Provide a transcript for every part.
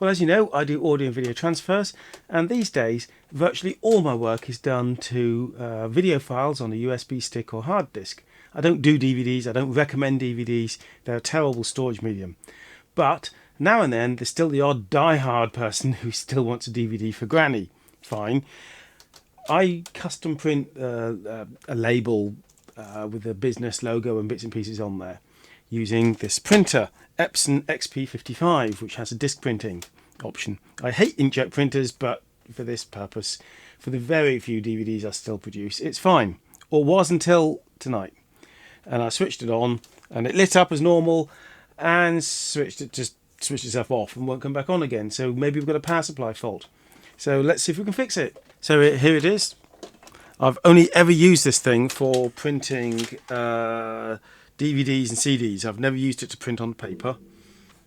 Well, as you know, I do audio and video transfers, and these days virtually all my work is done to video files on a USB stick or hard disk. I don't do DVDs, I don't recommend DVDs, they're a terrible storage medium. But now and then there's still the odd die-hard person who still wants a DVD for granny. Fine. I custom print a label with a business logo and bits and pieces on there using this printer, Epson XP-55, which has a disc printing option. I hate inkjet printers, but for this purpose, for the very few DVDs I still produce, it's fine. Or was until tonight. And I switched it on and it lit up as normal and switched itself off and won't come back on again. So maybe we've got a power supply fault. So let's see if we can fix it. So here it is. I've only ever used this thing for printing DVDs and CDs. I've never used it to print on paper.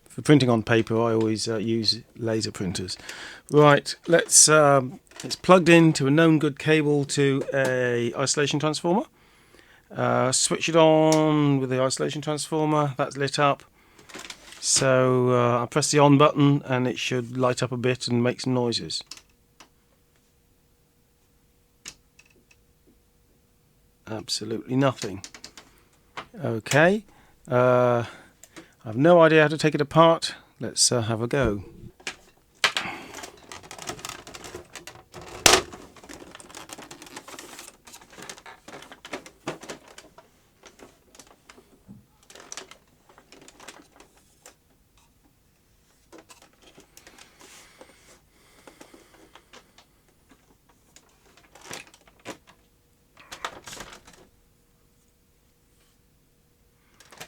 For printing on paper, I always use laser printers. Right, it's plugged into a known good cable to a isolation transformer. Switch it on with the isolation transformer. That's lit up. So I press the on button and it should light up a bit and make some noises. Absolutely nothing. Okay, I've no idea how to take it apart. Let's have a go.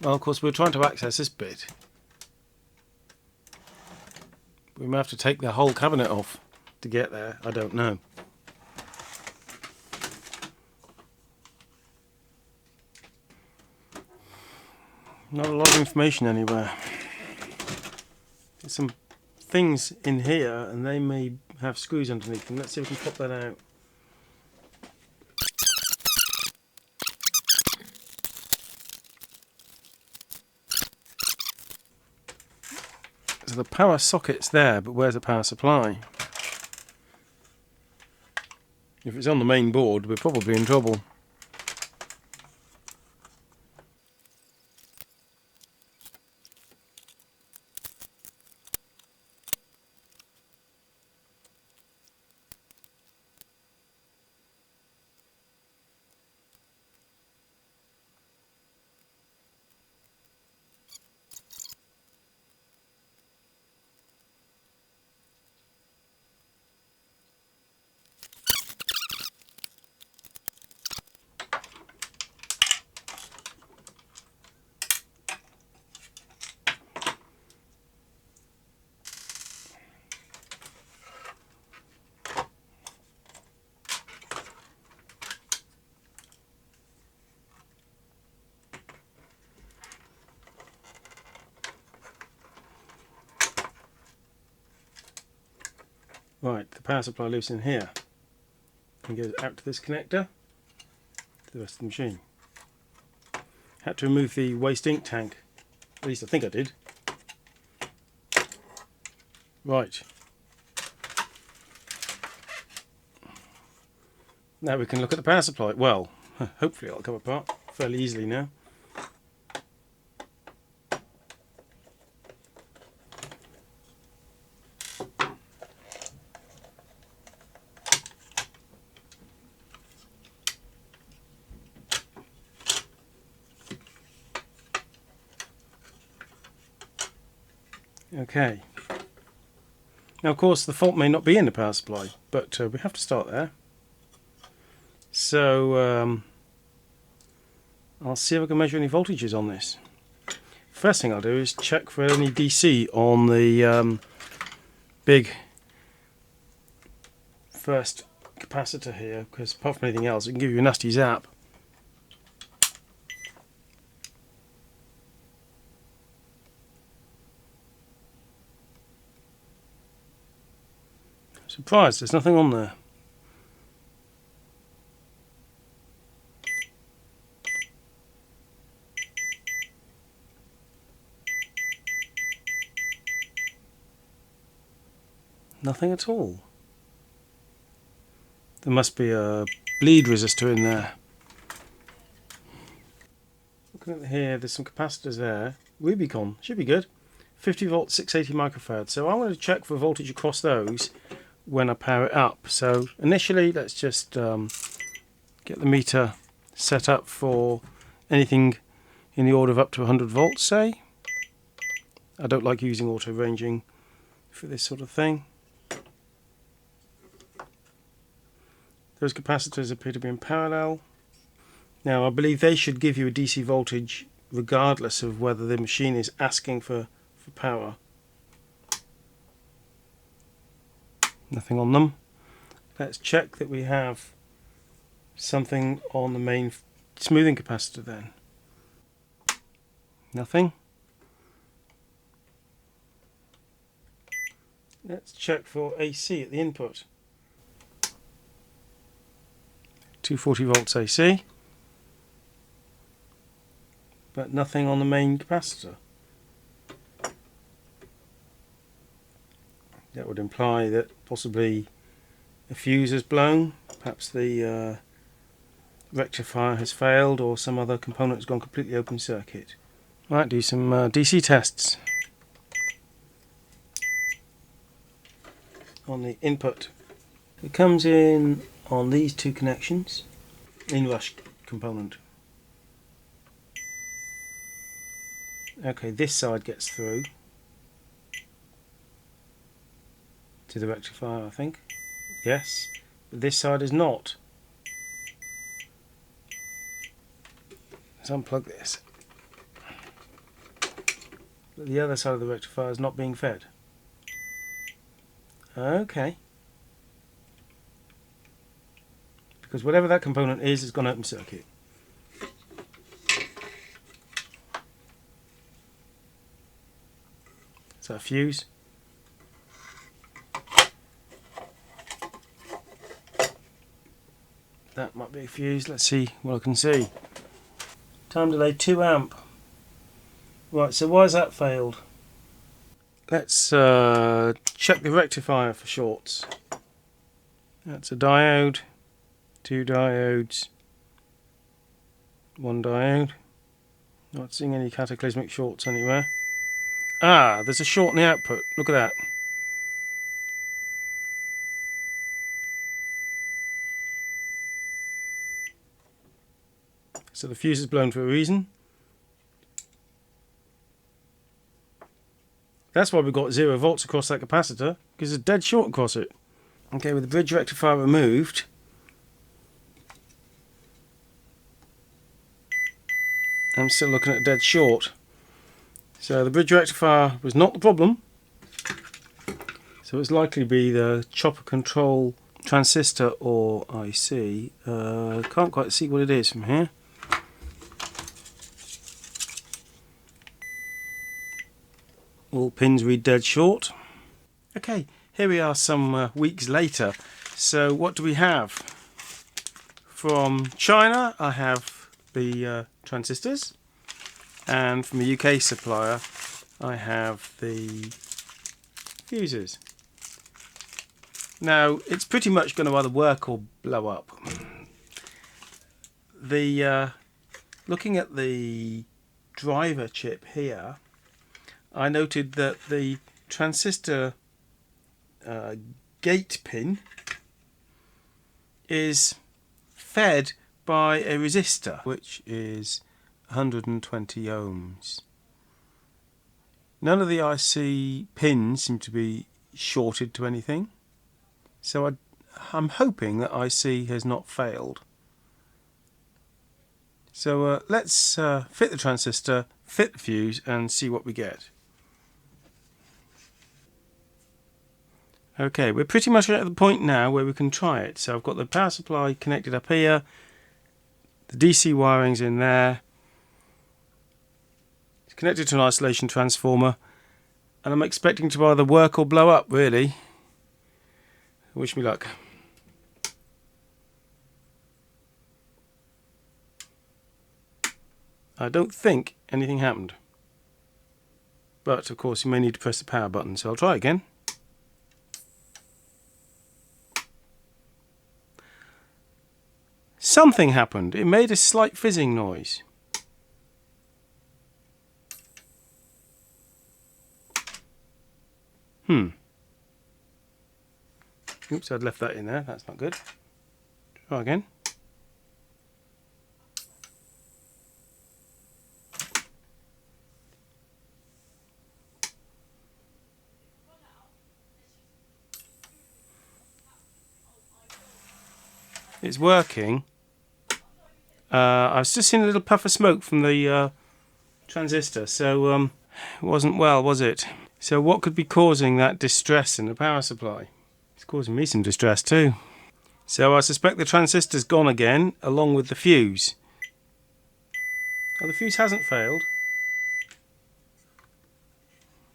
Well, of course, we're trying to access this bit. We may have to take the whole cabinet off to get there. I don't know. Not a lot of information anywhere. There's some things in here and they may have screws underneath them. Let's see if we can pop that out. So the power socket's there, but where's the power supply? If it's on the main board, we're probably in trouble. Right, the power supply lives in here and goes out to this connector to the rest of the machine. Had to remove the waste ink tank, at least I think I did. Right. Now we can look at the power supply. Well, hopefully it'll come apart fairly easily now. Okay. Now, of course, the fault may not be in the power supply, but we have to start there. So I'll see if I can measure any voltages on this. First thing I'll do is check for any DC on the big first capacitor here, because apart from anything else, it can give you a nasty zap. Surprised there's nothing on there. Nothing at all. There must be a bleed resistor in there. Looking at here, there's some capacitors there. Rubicon, should be good. 50 volt, 680 microfarad. So I'm going to check for voltage across those when I power it up. So initially, let's just get the meter set up for anything in the order of up to 100 volts, say. I don't like using auto ranging for this sort of thing. Those capacitors appear to be in parallel. Now I believe they should give you a DC voltage regardless of whether the machine is asking for power. Nothing on them. Let's check that we have something on the main smoothing capacitor then. Nothing. Let's check for AC at the input. 240 volts AC, but nothing on the main capacitor. That would imply that possibly a fuse has blown, perhaps the rectifier has failed, or some other component has gone completely open circuit. Right, do some DC tests on the input. It comes in on these two connections, inrush component. Okay, this side gets through to the rectifier, I think. Yes, but this side is not. Let's unplug this. But the other side of the rectifier is not being fed. Okay. Because whatever that component is gone open circuit. Is that a fuse? That might be a fuse. Let's see what I can see. Time delay 2 amp. Right, so why has that failed? Let's check the rectifier for shorts. That's a diode. 2 diodes, 1 diode. Not seeing any cataclysmic shorts anywhere. Ah, there's a short in the output. Look at that. So the fuse is blown for a reason. That's why we've got 0 volts across that capacitor, because there's a dead short across it. Okay, with the bridge rectifier removed, I'm still looking at a dead short. So the bridge rectifier was not the problem. So it's likely to be the chopper control transistor or IC. Can't quite see what it is from here. All pins read dead short. Okay, here we are some weeks later. So what do we have? From China I have the transistors, and from a UK supplier I have the fuses. Now it's pretty much going to either work or blow up. Looking at the driver chip here, I noted that the transistor gate pin is fed by a resistor which is 120 ohms. None of the IC pins seem to be shorted to anything, so I'm hoping that IC has not failed. So let's fit the transistor, fit the fuse, and see what we get. Okay, we're pretty much at the point now where we can try it. So I've got the power supply connected up here, the DC wiring's in there, it's connected to an isolation transformer, and I'm expecting to either work or blow up, really. Wish me luck. I don't think anything happened, but of course you may need to press the power button, so I'll try again. something happened. It made a slight fizzing noise. Oops, I'd left that in there. That's not good. Try again. It's working. I've just seen a little puff of smoke from the transistor, so it wasn't well, was it? So what could be causing that distress in the power supply? It's causing me some distress too. So I suspect the transistor's gone again, along with the fuse. Oh, the fuse hasn't failed.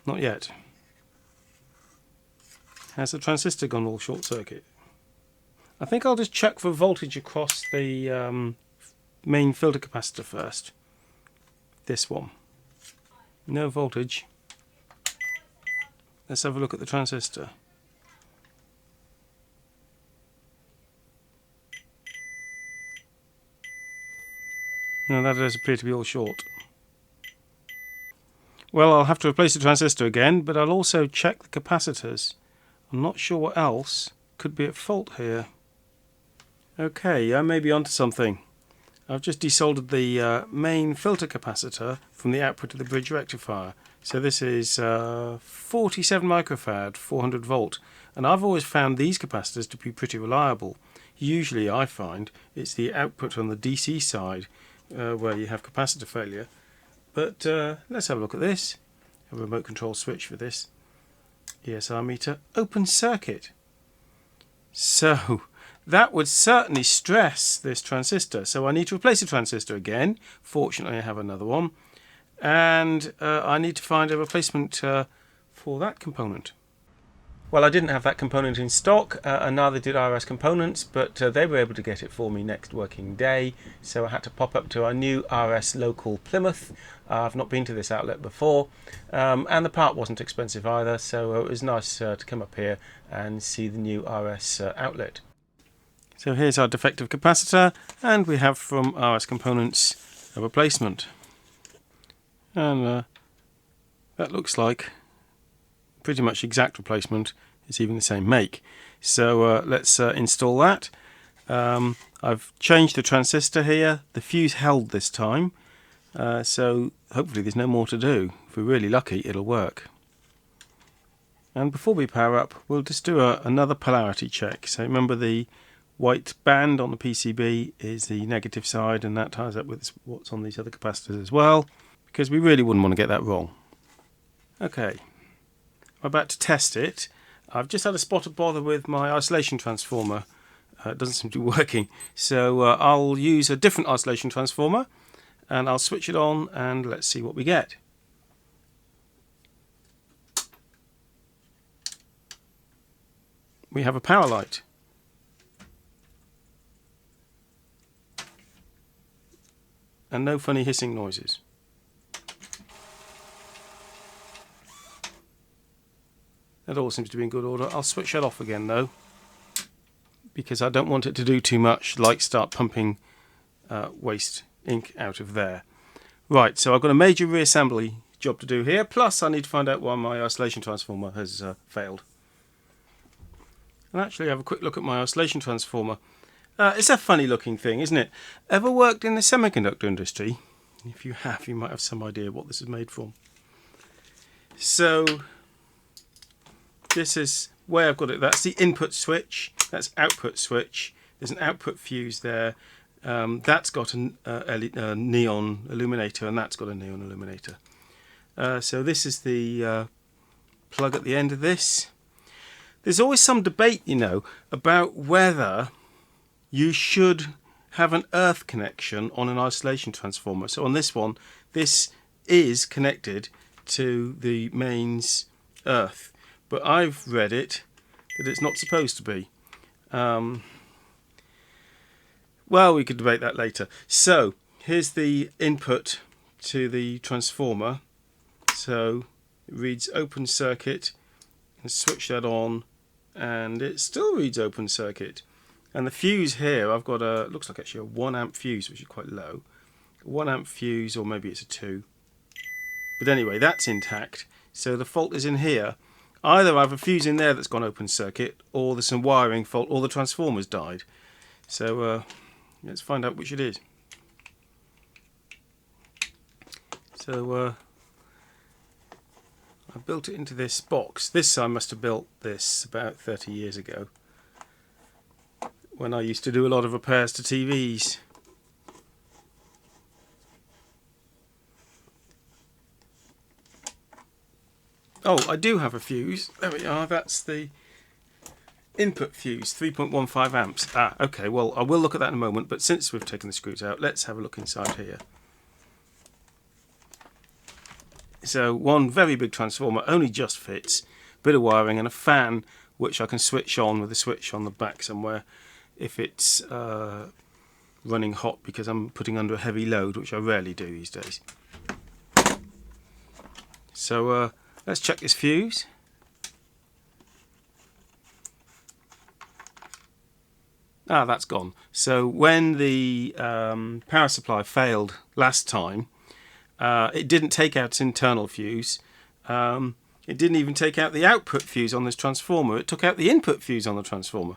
Not yet. Has the transistor gone all short circuit? I think I'll just check for voltage across the main filter capacitor first. This one. No voltage. Let's have a look at the transistor. No, that does appear to be all short. Well, I'll have to replace the transistor again, but I'll also check the capacitors. I'm not sure what else could be at fault here. Okay, I may be onto something. I've just desoldered the main filter capacitor from the output of the bridge rectifier. So this is 47 microfarad, 400 volt. And I've always found these capacitors to be pretty reliable. Usually I find it's the output on the DC side where you have capacitor failure. But let's have a look at this. A remote control switch for this. ESR meter, open circuit. So that would certainly stress this transistor. So I need to replace the transistor again. Fortunately I have another one. And I need to find a replacement for that component. Well, I didn't have that component in stock, and neither did RS Components, but they were able to get it for me next working day, so I had to pop up to our new RS local Plymouth. I've not been to this outlet before, and the part wasn't expensive either, so it was nice to come up here and see the new RS outlet. So here's our defective capacitor, and we have from RS Components a replacement. And that looks like pretty much exact replacement. It's even the same make. So let's install that. I've changed the transistor here. The fuse held this time, so hopefully there's no more to do. If we're really lucky, it'll work. And before we power up, we'll just do another polarity check. So remember, the white band on the PCB is the negative side, and that ties up with what's on these other capacitors as well, because we really wouldn't want to get that wrong. Okay, I'm about to test it. I've just had a spot of bother with my isolation transformer. It doesn't seem to be working, so I'll use a different isolation transformer and I'll switch it on and let's see what we get. We have a power light. And no funny hissing noises. That all seems to be in good order. I'll switch that off again though, because I don't want it to do too much, like start pumping waste ink out of there. Right, so I've got a major reassembly job to do here, plus I need to find out why my isolation transformer has failed. And actually have a quick look at my isolation transformer. It's a funny looking thing, isn't it? Ever worked in the semiconductor industry? If you have, you might have some idea what this is made from. So this is where I've got it. That's the input switch. That's output switch. There's an output fuse there. That's got a neon illuminator, and that's got a neon illuminator. So this is the plug at the end of this. There's always some debate, you know, about whether you should have an earth connection on an isolation transformer. So on this one, this is connected to the mains earth. But I've read it that it's not supposed to be. Well, we could debate that later. So here's the input to the transformer. So it reads open circuit, and switch that on, and it still reads open circuit. And the fuse here, I've got a, looks like actually a 1 amp fuse, which is quite low. 1 amp fuse, or maybe it's a 2. But anyway, that's intact. So the fault is in here. Either I have a fuse in there that's gone open circuit, or there's some wiring fault, or the transformer's died. So let's find out which it is. So I built it into this box. This I must have built this about 30 years ago, when I used to do a lot of repairs to TVs. Oh, I do have a fuse. There we are. That's the input fuse, 3.15 amps. Ah, okay. Well, I will look at that in a moment, but since we've taken the screws out, let's have a look inside here. So one very big transformer, only just fits, bit of wiring and a fan which I can switch on with a switch on the back somewhere if it's running hot because I'm putting under a heavy load, which I rarely do these days. So let's check this fuse. Ah, that's gone. So when the power supply failed last time, it didn't take out its internal fuse. It didn't even take out the output fuse on this transformer. It took out the input fuse on the transformer.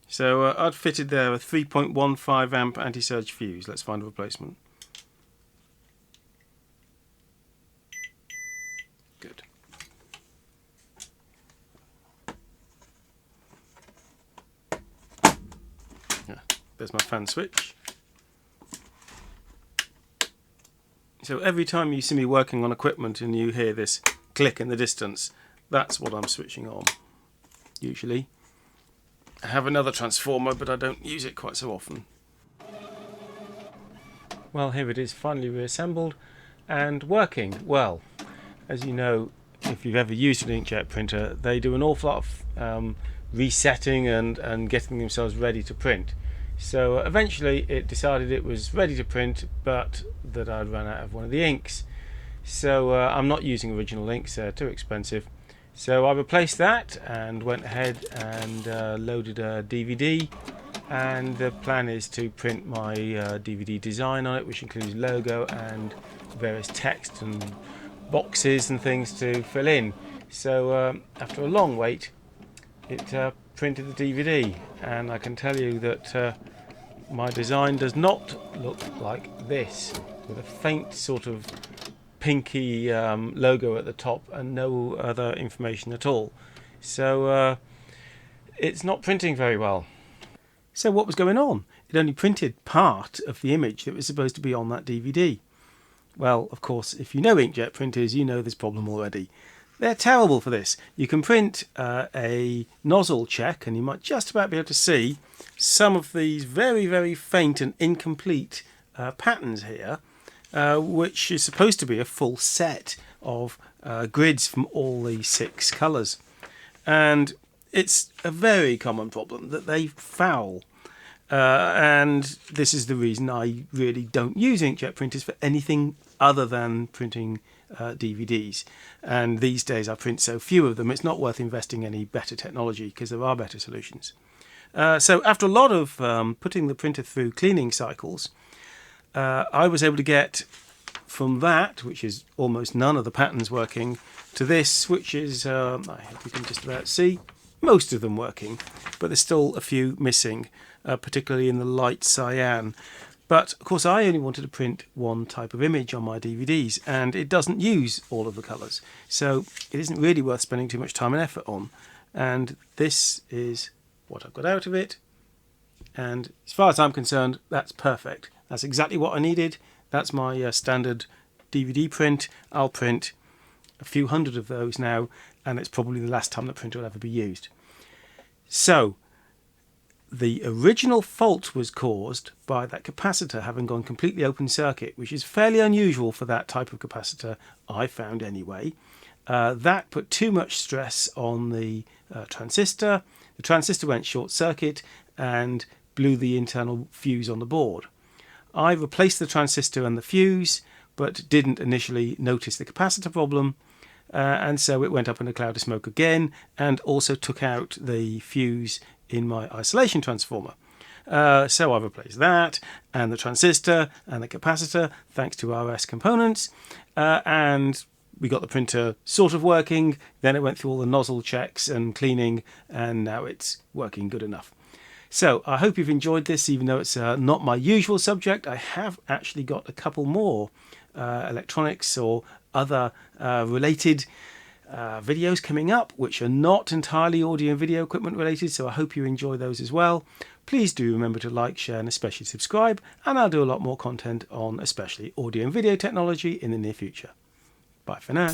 So I'd fitted there a 3.15 amp anti-surge fuse. Let's find a replacement. Good. Yeah, there's my fan switch. So every time you see me working on equipment and you hear this click in the distance, that's what I'm switching on, usually. I have another transformer, but I don't use it quite so often. Well, here it is, finally reassembled and working well. As you know, if you've ever used an inkjet printer, they do an awful lot of resetting and getting themselves ready to print. So eventually it decided it was ready to print, but that I'd run out of one of the inks. So I'm not using original inks, they're too expensive. So I replaced that and went ahead and loaded a DVD, and the plan is to print my DVD design on it, which includes logo and various text and boxes and things to fill in. So after a long wait, it printed the DVD, and I can tell you that my design does not look like this, with a faint sort of pinky logo at the top and no other information at all. So it's not printing very well. So what was going on? It only printed part of the image that was supposed to be on that DVD. Well, of course, if you know inkjet printers, you know this problem already. They're terrible for this. You can print a nozzle check, and you might just about be able to see some of these very, very faint and incomplete patterns here, which is supposed to be a full set of grids from all the 6 colours. And it's a very common problem that they foul. And this is the reason I really don't use inkjet printers for anything other than printing DVDs. And these days I print so few of them, it's not worth investing any better technology because there are better solutions. So after a lot of putting the printer through cleaning cycles, I was able to get from that, which is almost none of the patterns working, to this, which is, I hope you can just about see, most of them working, but there's still a few missing, particularly in the light cyan. But of course I only wanted to print one type of image on my DVDs, and it doesn't use all of the colours, so it isn't really worth spending too much time and effort on. And this is what I've got out of it, and as far as I'm concerned, that's perfect. That's exactly what I needed. That's my standard DVD print. I'll print a few hundred of those now, and it's probably the last time the printer will ever be used. So the original fault was caused by that capacitor having gone completely open circuit, which is fairly unusual for that type of capacitor, I found anyway. That put too much stress on the transistor. The transistor went short circuit and blew the internal fuse on the board. I replaced the transistor and the fuse, but didn't initially notice the capacitor problem. and so it went up in a cloud of smoke again, and also took out the fuse in my isolation transformer. So I've replaced that, and the transistor, and the capacitor, thanks to RS components, and we got the printer sort of working. Then it went through all the nozzle checks and cleaning, and now it's working good enough. So I hope you've enjoyed this, even though it's not my usual subject. I have actually got a couple more electronics or other related videos coming up, which are not entirely audio and video equipment related, so I hope you enjoy those as well. Please do remember to like, share, and especially subscribe, and I'll do a lot more content on especially audio and video technology in the near future. Bye for now.